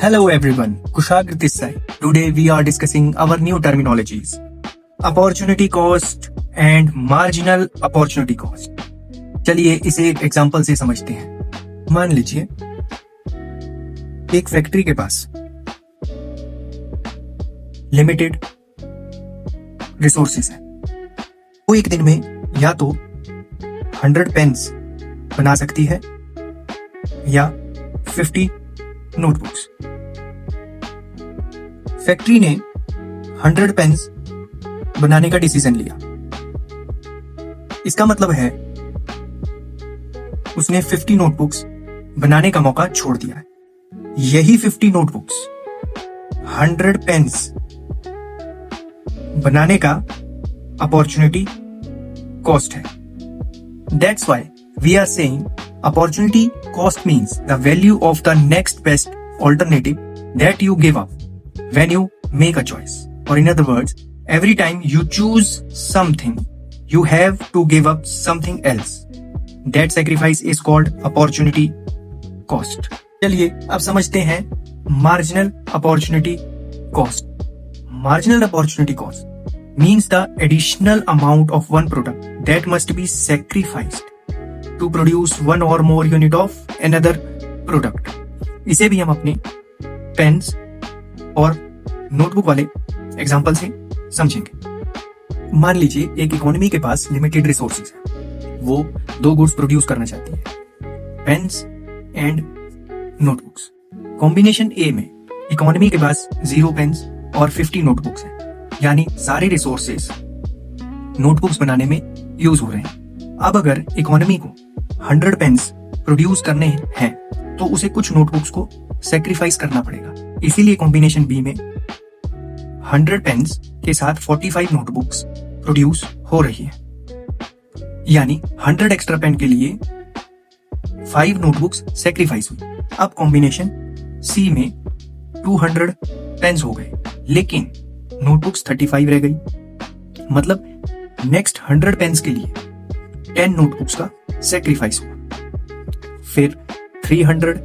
Hello everyone, Kushagra this side. Today we are discussing our new terminologies. Opportunity cost and marginal opportunity cost. चलिए इसे एक example से समझते हैं। मान लीजिए एक फैक्ट्री के पास लिमिटेड रिसोर्सेस है। वो एक दिन में या तो 100 पेन्स बना सकती है या 50 नोटबुक्स। फैक्ट्री ने 100 पेन्स बनाने का डिसीजन लिया। इसका मतलब है उसने 50 नोटबुक्स बनाने का मौका छोड़ दिया है। यही 50 नोटबुक्स 100 पेन्स बनाने का अपॉर्चुनिटी कॉस्ट है। That's why we are saying opportunity cost means the value of the next best alternative that you give up when you make a choice. Or in other words, every time you choose something, you have to give up something else. That sacrifice is called opportunity cost. चलिए अब समझते हैं marginal opportunity cost. Marginal opportunity cost means the additional amount of one product that must be sacrificed to produce one or more unit of another product. इसे भी हम अपने pens और notebook वाले एग्जांपल से समझेंगे। मान लीजिए एक इकोनॉमी के पास लिमिटेड रिसोर्सेज है। वो दो गुड्स प्रोड्यूस करना चाहती है, पेन्स एंड नोटबुक्स। कॉम्बिनेशन ए में इकोनॉमी के पास 0 पेन्स और 50 नोटबुक्स हैं, यानी सारे रिसोर्सेस नोटबुक्स बनाने में यूज हो रहे हैं। अब अगर इकोनॉमी को 100 पेन्स प्रोड्यूस करने हैं तो उसे कुछ नोटबुक्स को सैक्रिफाइस करना पड़ेगा। इसीलिए कॉम्बिनेशन बी में 100 पेन्स के साथ 45 नोटबुक्स प्रोड्यूस हो रही है, यानी 100 एक्स्ट्रा पेन के लिए 5 नोटबुक्स सैक्रिफाइस हुई। अब कॉम्बिनेशन सी में 200 पेन्स हो गए, लेकिन नोटबुक्स 35 रह गई। मतलब नेक्स्ट 100 पेन्स के लिए 10 नोटबुक्स का सैक्रिफाइस हुआ। फिर 300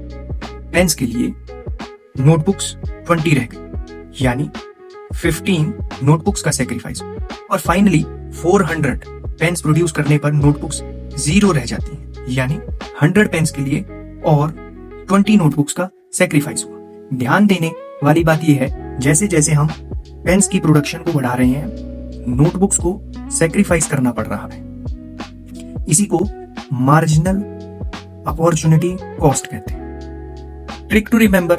पेन्स के लिए नोटबुक्स 20 रह गई, यानी 15 नोटबुक्स का सैक्रिफाइस हुआ। और फाइनली 400 पेन्स प्रोड्यूस करने पर नोटबुक्स 0 रह जाती हैं, यानी 100 पेन्स के लिए और 20 नोटबुक्स का सैक्रिफाइस हुआ। ध्यान देने वाली बात यह है, जैसे जैसे हम पेन्स की प्रोडक्शन को बढ़ा रहे हैं, नोटबुक्स को सैक्रिफाइस करना पड़ रहा है। इसी को मार्जिनल अपॉर्चुनिटी कॉस्ट कहते हैं। ट्रिक टू रिमेंबर,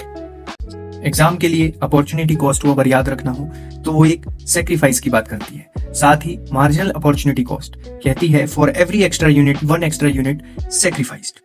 एग्जाम के लिए अपॉर्चुनिटी कॉस्ट को अगर याद रखना हो तो वो एक सैक्रिफाइस की बात करती है। साथ ही मार्जिनल अपॉर्चुनिटी कॉस्ट कहती है for every extra unit 1 extra unit sacrificed.